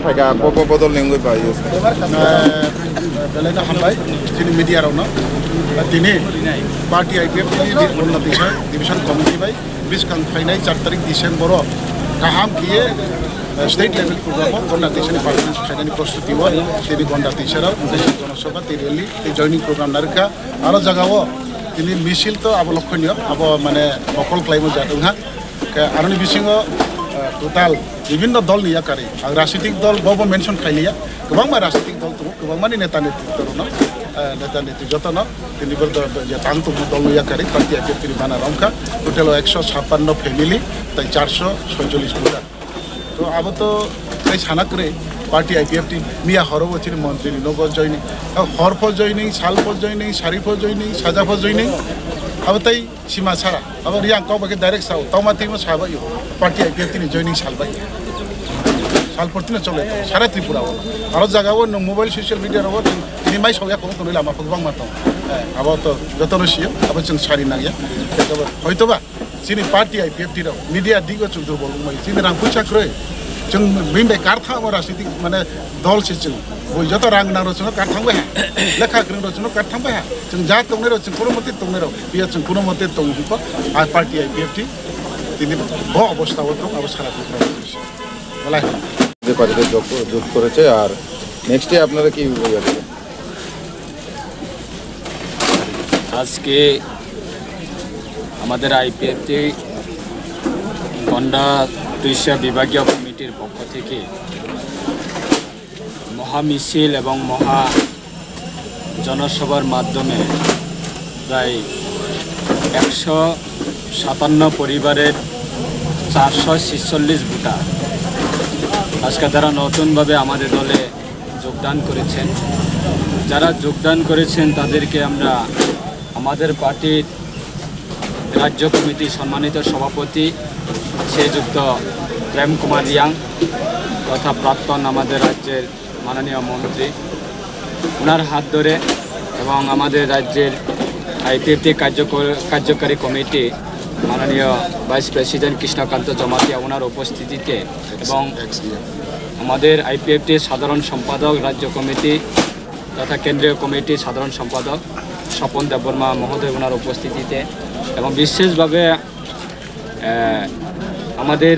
Faga Bobo Bodol Lingu by you. Belena Hambai, Media Rona, Dine, Party IPF, Division Committee by Biscan Finite Chartering December, Kaham Kie, state level program, Gondation Parliament, Finance Prostitute, the Gonda teacher, Soba, the joining program Narka, Arazagawa, in Misilto, Aboloconia, about Mane, Mokol Climo Jadunha, Arani Bisingo. Total বিভিন্ন দল নিয়া করে আর রাজনৈতিক দল Bob mention খাইলিয়া গোবাং মা রাজনৈতিক দল তো গোবাং মানি নেতা নেতৃত্ব না নেতা নেতৃত্ব যতন তিনি বলতো যে তান্ত দল নিয়া করে পার্টি আইপিএফ বানা রংকা টোটাল 156 ফ্যামিলি তাই 447 ভোটার তো আব তো এই সানা করে পার্টি আইপিএফ মিয়া হরব আছে মন্ত্রী নব জয়নি হরফ জয়নি সালফ জয়নি সারিফ জয়নি সাজাফ জয়নি अब तई सीमा छाड़ा अब रियां कबके डाइरेक्ट साउ तमातिमा साबा यो पार्टी आइपिएफ तिनी जॉइनिंग सालबाई साल पर्तिना चले सारा त्रिपुरा हो आरो जगाव न मोबाइल सोशल मिडिया रो तिनी माइ सौया को तनो लामा फगबां मातो अब तो जतनसियो अब जों सारि नागिया हयतोबा सिनि पार्टी आइपिएफ तिरो मिडिया दिगो चुदु बोलुमै सिनि रां पुछाख्रै जों बिमबे कारथा राजनीतिक माने दल सिजों बय जत रां नांगौ जों कारथांबा लेखा गोरों जों कारथांबा जों जा तंने रो जों कोनो मते तंने रो बिया जों कोनो मते तंगो आ पार्टी आइपिएफ तिनि ब अवस्थाव दं अब सारा त्रिपुरा বলা যে পার্টিতে যোগ করেছে আর নেক্সট ডে আপনারা কি বলবেন আজকে আমাদের আইপিএফটি গন্ডা তুইশা বিভাগীয় কমিটির পক্ষ থেকে মহা মিছিল এবং মহা জনসভার মাধ্যমে প্রায় 157 পরিবারের 446 ভোটার আজকে তারা নতুনভাবে আমাদের দলে যোগদান করেছেন যারা যোগদান করেছেন তাদেরকে আমরা আমাদের পার্টির রাজ্য কমিটি সম্মানিত সভাপতি শ্রীযুক্ত প্রেম কুমার রিয়াং তথা প্রাক্তন আমাদের রাজ্যের মাননীয় মন্ত্রী ওনার হাত ধরে এবং আমাদের রাজ্যের আইপিএফটি কার্যকারী কমিটি মাননীয় ভাইস প্রেসিডেন্ট কৃষ্ণকান্ত জমাতিয়া ওনার উপস্থিতিতে এবং আমাদের আইপিএফটির সাধারণ সম্পাদক রাজ্য কমিটি তথা কেন্দ্রীয় কমিটির সাধারণ সম্পাদক স্বপন দেববর্মা মহোদয় ওনার উপস্থিতিতে এবং বিশেষভাবে আমাদের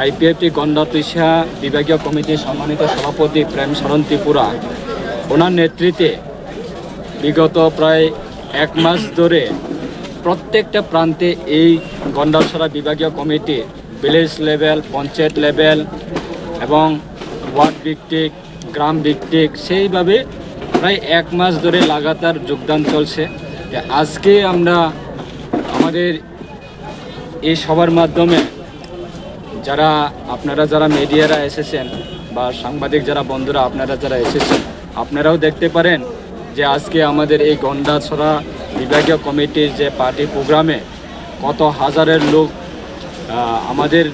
আইপিএফটি গন্ডা তুইশা বিভাগীয় কমিটির সম্মানিত সভাপতি প্রেম শরণ ত্রিপুরা ওনার নেতৃত্বে বিগত প্রায় 1 মাস ধরে প্রত্যেকটা প্রান্তে এই গন্ডাছড়া বিভাগীয় committee village level panchayat level এবং ওয়ার্ড ভিত্তিক গ্রাম ভিত্তিক সেইভাবে প্রায় 1 মাস ধরে লাগাতার যোগদান চলছে আজকে আমরা আমাদের এই সবার মাধ্যমে যারা আপনারা যারা মিডিয়ারা এসেছেন বা সাংবাদিক যারা বন্ধুরা আপনারা যারা এসেছেন আপনারাও দেখতে পারেন যে আজকে আমাদের এই গন্ডাছড়া বিভাগীয় কমিটির যে পার্টি প্রোগ্রামে কত হাজারের লোক আমাদের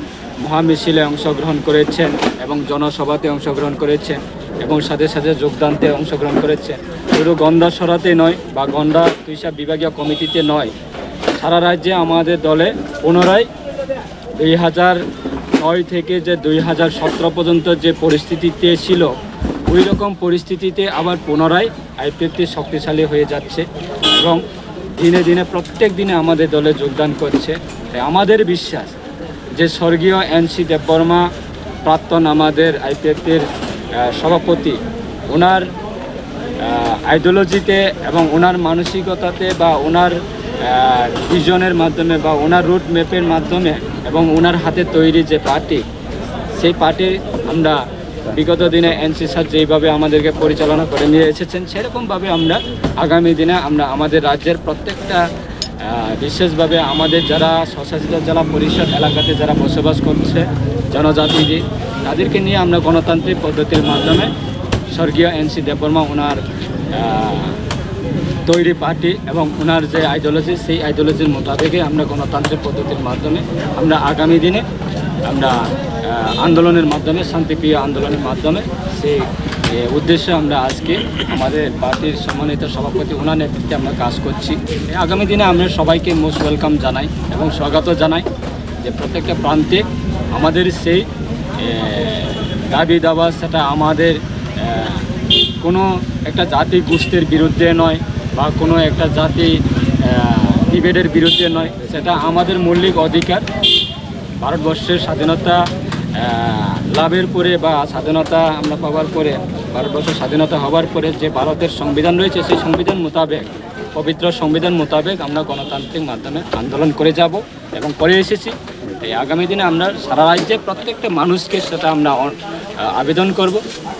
মহামিছিলে অংশগ্রহণ করেছেন এবং জনসভাতে অংশগ্রহণ করেছেন এবং সাথে সাথে যোগদানতে অংশগ্রহণ করেছেন শুধু গন্ডাছড়াতে নয় বা গন্ডা তুইশা বিভাগীয় কমিটিতে নয় সারা রাজ্যে আমাদের দলে পুনরায় 2009 থেকে যে 2017 পর্যন্ত যে পরিস্থিতিতে ছিল ওই রকম পরিস্থিতিতে আবার পুনরায় আইপিএফটি শক্তিশালী হয়ে যাচ্ছে এবং দিনে দিনে প্রত্যেক দিনে আমাদের দলে যোগদান করছে আমাদের বিশ্বাস যে স্বর্গীয় এনসি দেববর্মা প্রাক্তন আমাদের আইপিএফটির সভাপতি ওনার আইডিওলজিতে এবং ওনার মানসিকতাতে বা ওনার ভিশনের মাধ্যমে বা ওনার রুট ম্যাপের মাধ্যমে এবং ওনার হাতে তৈরি যে পার্টি সেই পার্টি আমরা বিগত দিনে এনসি স্যার যেইভাবে আমাদেরকে পরিচালনা করে নিয়ে এসেছেন সেরকমভাবে আমরা আগামী দিনে আমরা আমাদের রাজ্যের প্রত্যেকটা বিশেষভাবে আমাদের যারা স্বশাসিত জেলা পরিষদ এলাকাতে যারা বসবাস করছে জনজাতি তাদেরকে নিয়ে আমরা গণতান্ত্রিক পদ্ধতির মাধ্যমে স্বর্গীয় এনসি দেববর্মা ওনার তৈরি পার্টি এবং ওনার যে আইডিওলজি সেই আইডিওলজির মোতাবেকই আমরা গণতান্ত্রিক পদ্ধতির মাধ্যমে আমরা আগামী দিনে আমরা আন্দোলনের মাধ্যমে শান্তিপ্রিয় আন্দোলনের মাধ্যমে সেই উদ্দেশ্যে আমরা আজকে আমাদের পার্টির সম্মানিত সভাপতি ওনার নেতৃত্বে আমরা কাজ করছি। আগামী দিনে আমরা সবাইকে মোস্ট ওয়েলকাম জানাই এবং স্বাগত জানাই যে প্রত্যেকটা প্রান্তে আমাদের সেই দাবি দাবা সেটা আমাদের কোনো একটা জাতি গোষ্ঠীর বিরুদ্ধে নয় বা কোনো একটা জাতি ডিবেটের বিরুদ্ধে নয়, সেটা আমাদের মৌলিক অধিকার। ভারতবর্ষের স্বাধীনতা লাভের পরে বা স্বাধীনতা আমরা পাওয়ার পরে ভারতবর্ষের স্বাধীনতা হওয়ার পরে যে ভারতের সংবিধান রয়েছে সেই সংবিধান মোতাবেক পবিত্র সংবিধান মোতাবেক আমরা গণতান্ত্রিক মাধ্যমে আন্দোলন করে যাব এবং করে এসেছি। এই আগামী দিনে আমরা সারা রাজ্যে প্রত্যেকটা মানুষকে সেটা আমরা আবেদন করব।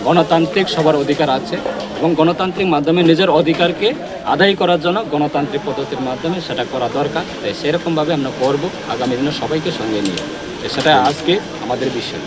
গণতান্ত্রিক সবার অধিকার আছে এবং গণতান্ত্রিক মাধ্যমে নিজের অধিকারকে আদায় করার জন্য গণতান্ত্রিক পদ্ধতির মাধ্যমে সেটা করা দরকার। তাই সেরকমভাবে আমরা করব আগামী দিনে সবাইকে সঙ্গে নিয়ে। সেটা আজকে আমাদের বিষয়।